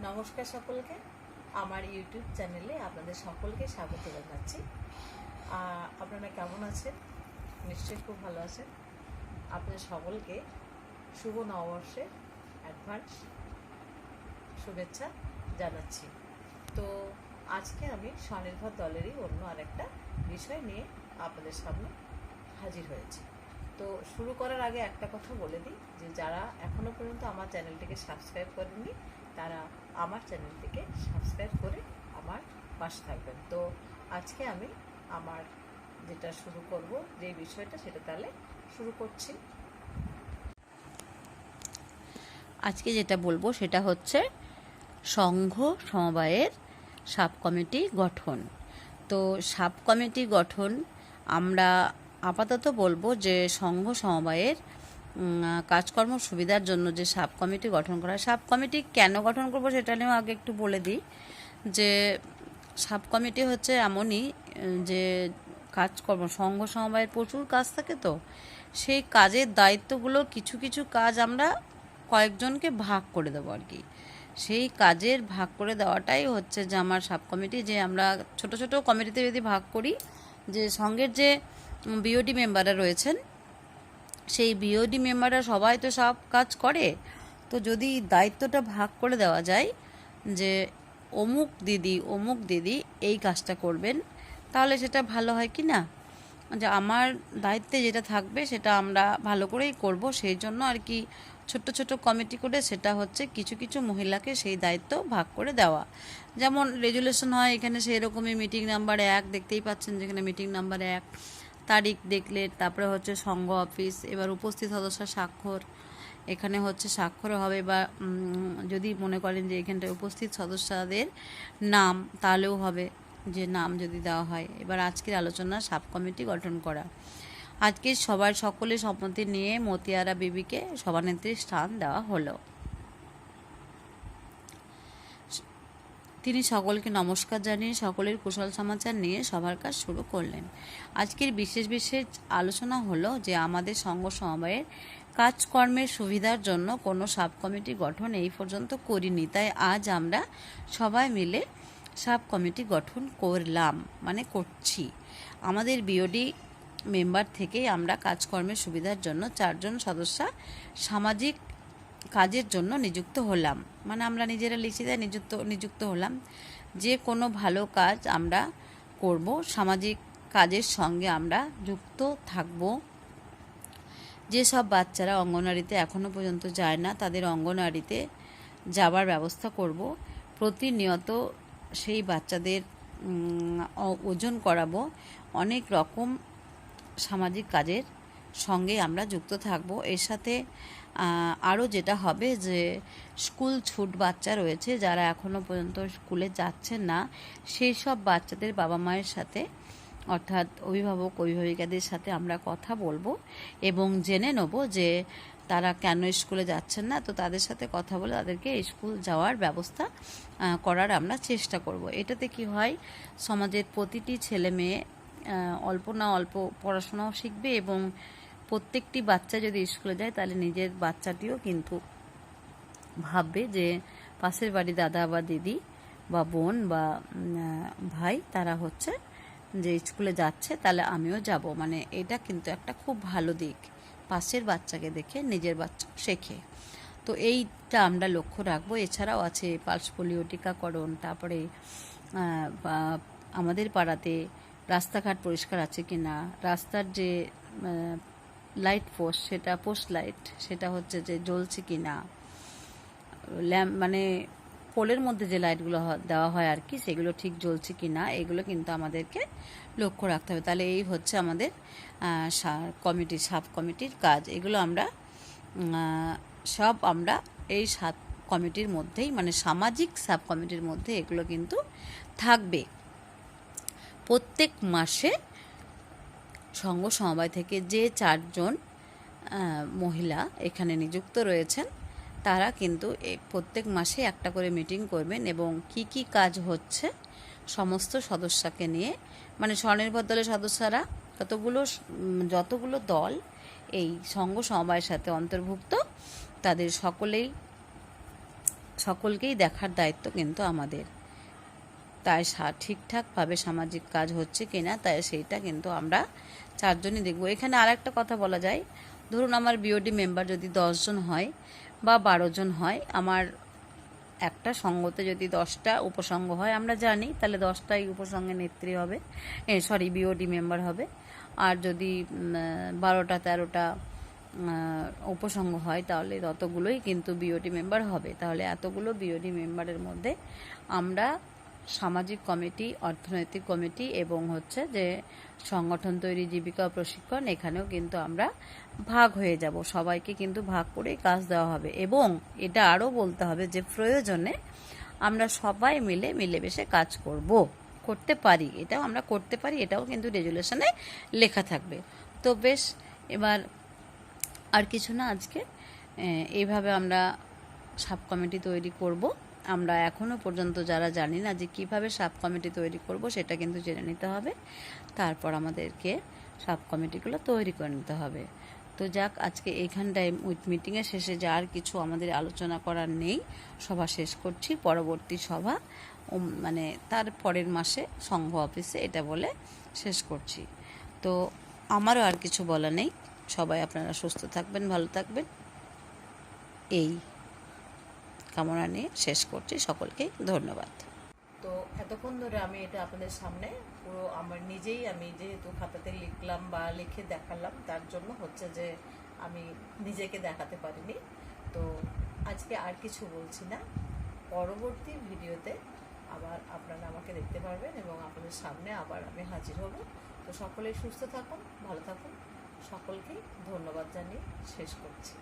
নমস্কার সকলকে, আমার ইউটিউব চ্যানেলে আপনাদের সকলকে স্বাগত জানাচ্ছি। আপনারা কেমন আছেন? নিশ্চয়ই খুব ভালো আছেন। আপনাদের সকলকে শুভ নববর্ষের অ্যাডভান্স শুভেচ্ছা জানাচ্ছি। তো আজকে আমি স্বনির্ভর দলেরই অন্য আরেকটা বিষয় নিয়ে আপনাদের সামনে হাজির হয়েছি। তো শুরু করার আগে একটা কথা বলে দিই যে যারা এখনও পর্যন্ত আমার চ্যানেলটিকে সাবস্ক্রাইব করেননি তারা আমার চ্যানেলটিকে সাবস্ক্রাইব করে আমার পাশে থাকবেন। তো আজকে আমি আমার যেটা শুরু করব, যে বিষয়টা, সেটা তাহলে শুরু করছি। আজকে যেটা বলবো সেটা হচ্ছে সংঘ সমবায়ের সাব কমিটি গঠন। তো সাব কমিটি গঠন আমরা আপাতত বলবো যে সংঘ সমবায়ের কাজকর্ম সুবিধার জন্য যে সাব কমিটি গঠন করা। সাব কমিটি কেন গঠন করব সেটা নিয়েও আগে একটু বলে দিই যে সাব কমিটি হচ্ছে এমনই যে কাজকর্ম, সংঘ সমবায়ের প্রচুর কাজ থাকে, তো সেই কাজের দায়িত্বগুলো কিছু কিছু কাজ আমরা কয়েকজনকে ভাগ করে দেবো আর কি। সেই কাজের ভাগ করে দেওয়াটাই হচ্ছে যে আমার সাব কমিটি। যে আমরা ছোট ছোট কমিটিতে যদি ভাগ করি, যে সঙ্গের যে বিওডি মেম্বাররা রয়েছেন সেই বিওডি মেম্বাররা সবাই তো সব কাজ করে, তো যদি দায়িত্বটা ভাগ করে দেওয়া যায় যে অমুক দিদি এই কাজটা করবেন, তাহলে সেটা ভালো হয় কি না? যে আমার দায়িত্বে যেটা থাকবে সেটা আমরা ভালো করেই করব। সেই জন্য আর কি ছোট্ট ছোট কমিটি করে সেটা হচ্ছে কিছু কিছু মহিলাকে সেই দায়িত্ব ভাগ করে দেওয়া। যেমন রেজুলেশন হয় এখানে, সেই রকমই মিটিং নাম্বার 1 দেখতেই পাচ্ছেন, যেখানে মিটিং নাম্বার 1 তারিখ দেখলে, তারপরে হচ্ছে সংঘ অফিস, এবার উপস্থিত সদস্য স্বাক্ষর, এখানে হচ্ছে স্বাক্ষর হবে। বা যদি মনে করেন যে এখানটায় উপস্থিত সদস্যদের নাম, তাহলেও হবে, যে নাম যদি দেওয়া হয়। এবার আজকের আলোচনা সাব কমিটি গঠন করা। আজকে সকলের সম্মতি নিয়ে মতিয়ারা বিবিকে সভানেত্রীর স্থান দেওয়া হলো। তিনি সকলকে নমস্কার জানিয়ে সকলের কুশল সমাচার নিয়ে সবার কাজ শুরু করলেন। আজকের বিশেষ আলোচনা হলো যে আমাদের সংঘ সমবায়ের কাজকর্মের সুবিধার জন্য কোনো সাব কমিটি গঠন এই পর্যন্ত করিনি, তাই আজ আমরা সবাই মিলে সাব কমিটি গঠন করলাম, মানে করছি। আমাদের বিওডি মেম্বার থেকেই আমরা কাজকর্মের সুবিধার জন্য 4 জন সদস্য সামাজিক কাজের জন্য নিযুক্ত হলাম। মানে আমরা নিজেরা লিখে দেয় নিযুক্ত হলাম। যে কোনো ভালো কাজ আমরা করব, সামাজিক কাজের সঙ্গে আমরা যুক্ত থাকব। যেসব বাচ্চারা অঙ্গনওয়াড়িতে এখনও পর্যন্ত যায় না, তাদের অঙ্গনওয়াড়িতে যাওয়ার ব্যবস্থা করব। প্রতিনিয়ত সেই বাচ্চাদের ওজন করাবো। অনেক রকম সামাজিক কাজের সঙ্গে আমরা যুক্ত থাকব। এর সাথে আরও যেটা হবে যে স্কুল ছুট বাচ্চা রয়েছে যারা এখনও পর্যন্ত স্কুলে যাচ্ছেন না, সেই সব বাচ্চাদের বাবা মায়ের সাথে, অর্থাৎ অভিভাবিকাদের সাথে আমরা কথা বলবো এবং জেনে নেব যে তারা কেন স্কুলে যাচ্ছেন না। তো তাদের সাথে কথা বলে তাদেরকে স্কুল যাওয়ার ব্যবস্থা করার আমরা চেষ্টা করব। এটাতে কি হয়, সমাজের প্রতিটি ছেলে মেয়ে অল্প না অল্প পড়াশোনাও শিখবে এবং প্রত্যেকটি বাচ্চা যদি স্কুলে যায় তাহলে নিজের বাচ্চাটিও কিন্তু ভাববে যে পাশের বাড়ি দাদা বা দিদি বা বোন বা ভাই তারা হচ্ছে যে স্কুলে যাচ্ছে, তাহলে আমিও যাব। মানে এটা কিন্তু একটা খুব ভালো দিক, পাশের বাচ্চাকে দেখে নিজের বাচ্চা শেখে। তো এইটা আমরা লক্ষ্য রাখবো। এছাড়াও আছে পালস পোলিও টিকাকরণ, তারপরে আমাদের পাড়াতে রাস্তাঘাট পরিষ্কার আছে কি না, রাস্তার যে লাইট পোস্ট, সেটা পোস্ট লাইট সেটা হচ্ছে যে জ্বলছে কি না, ল্যাম্প মানে পোলের মধ্যে যে লাইটগুলো দেওয়া হয় আর কি, সেগুলো ঠিক জ্বলছে কি না, এগুলো কিন্তু আমাদেরকে লক্ষ্য রাখতে হবে। তাহলে এই হচ্ছে আমাদের সাব কমিটির কাজ। এগুলো আমরা এই সাব কমিটির মধ্যেই, মানে সামাজিক সাব কমিটির মধ্যে এগুলো কিন্তু থাকবে। প্রত্যেক মাসে সংঘ সমবায় থেকে যে 4 জন মহিলা এখানে নিযুক্ত রয়েছেন তারা কিন্তু প্রত্যেক মাসে একটা করে মিটিং করবেন এবং কি কাজ হচ্ছে সমস্ত সদস্যকে নিয়ে, মানে স্বনির্ভর দলের সদস্যরা যতগুলো দল এই সংঘ সমবায়ের সাথে অন্তর্ভুক্ত, তাদের সকলেই সকলকেই দেখার দায়িত্ব কিন্তু আমাদের। তাই ঠিকঠাকভাবে সামাজিক কাজ হচ্ছে কিনা তাই সেইটা কিন্তু আমরা 4 জনই দেখব। এখানে আরেকটা কথা বলা যায়, ধরুন আমার বিওডি মেম্বার যদি 10 জন হয় বা 12 জন হয়, আমার একটা সঙ্গতে যদি 10টা উপসঙ্গ হয় আমরা জানি, তাহলে 10টাই উপসঙ্গের নেত্রী হবে, বিওডি মেম্বার হবে। আর যদি 12টা 13টা উপসঙ্গ হয় তাহলে ততগুলোই কিন্তু বিওডি মেম্বার হবে। তাহলে এতগুলো বিওডি মেম্বারের মধ্যে আমরা সামাজিক কমিটি, অর্থনৈতিক কমিটি এবং হচ্ছে যে সংগঠন তৈরি, জীবিকা ও প্রশিক্ষণ, এখানেও কিন্তু আমরা ভাগ হয়ে যাব। সবাইকে কিন্তু ভাগ করেই কাজ দেওয়া হবে। এবং এটা আরও বলতে হবে যে প্রয়োজনে আমরা সবাই মিলেমিশে কাজ করতে পারি, এটাও আমরা করতে পারি, এটাও কিন্তু রেজুলেশনে লেখা থাকবে। তো বেশ, এবার আর কিছু না, আজকে এইভাবে আমরা সাব কমিটি তৈরি করব। আমরা এখনও পর্যন্ত যারা জানি না যে কিভাবে সাব কমিটি তৈরি করব, সেটা কিন্তু জেনে নিতে হবে। তারপর আমাদেরকে সাব কমিটিগুলো তৈরি করে নিতে হবে। তো যাক, আজকে এইখানটায় মিটিংয়ের শেষে যে আর কিছু আমাদের আলোচনা করার নেই, সভা শেষ করছি। পরবর্তী সভা মানে তার পরের মাসে সংঘ অফিসে, এটা বলে শেষ করছি। তো আমারও আর কিছু বলা নেই। সবাই আপনারা সুস্থ থাকবেন, ভালো থাকবেন, এই কামনা নিয়ে শেষ করছি। সকলকে ধন্যবাদ। তো এতক্ষণ ধরে আমি এটা আপনাদের সামনে পুরো আমার নিজেই, আমি যেহেতু খাতাতে লিখলাম বা লিখে দেখালাম, তার জন্য হচ্ছে যে আমি নিজেকে দেখাতে পারিনি। তো আজকে আর কিছু বলছি না, পরবর্তী ভিডিওতে আবার আপনারা আমাকে দেখতে পারবেন এবং আপনাদের সামনে আবার আমি হাজির হব। তো সকলেই সুস্থ থাকুন, ভালো থাকুন, সকলকেই ধন্যবাদ জানিয়ে শেষ করছি।